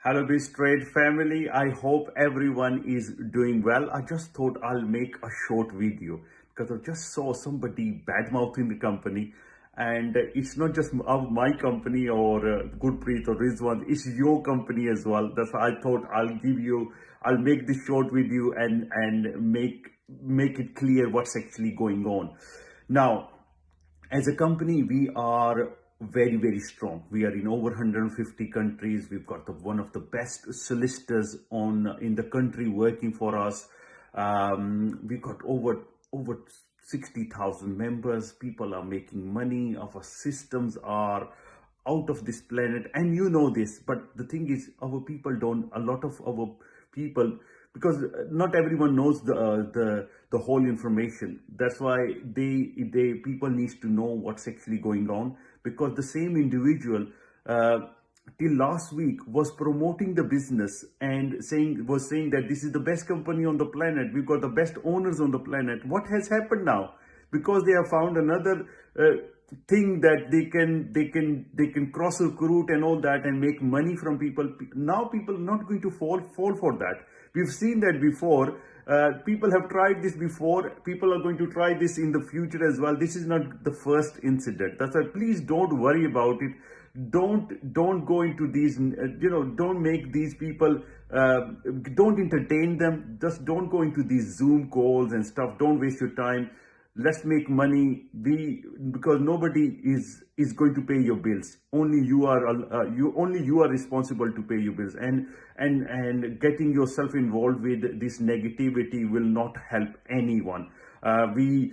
Hello, Biz Trade family. I hope everyone is doing well. I just thought I'll make a short video because I just saw somebody bad mouthing the company, and it's not just my company or Gurpreet or Rizwan. It's your company as well. That's why I thought I'll make this short video and make it clear what's actually going on. Now, as a company, we are very, very strong. We are in over 150 countries. We've got one of the best solicitors in the country working for us. We've got over 60,000 members. People are making money. Our systems are out of this planet, and you know this. But the thing is, our people don't. A lot of our people, because not everyone knows the whole information. That's why they people needs to know what's actually going on, because the same individual till last week was promoting the business and saying that this is the best company on the planet, we've got the best owners on the planet. What has happened now? Because they have found another thing that they can cross recruit and all that and make money from people. Now people are not going to fall for that. We've seen that before. People have tried this before. People are going to try this in the future as well. This is not the first incident. That's why please don't worry about it. Don't go into these, don't make these people, don't entertain them. Just don't go into these Zoom calls and stuff. Don't waste your time. Let's make money. Because nobody is going to pay your bills. Only you are responsible to pay your bills. And getting yourself involved with this negativity will not help anyone. The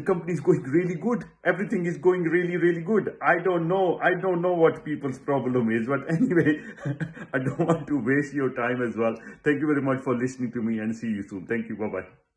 company is going really good. Everything is going really, really good. I don't know what people's problem is, but anyway, I don't want to waste your time as well. Thank you very much for listening to me, and see you soon. Thank you. Bye bye.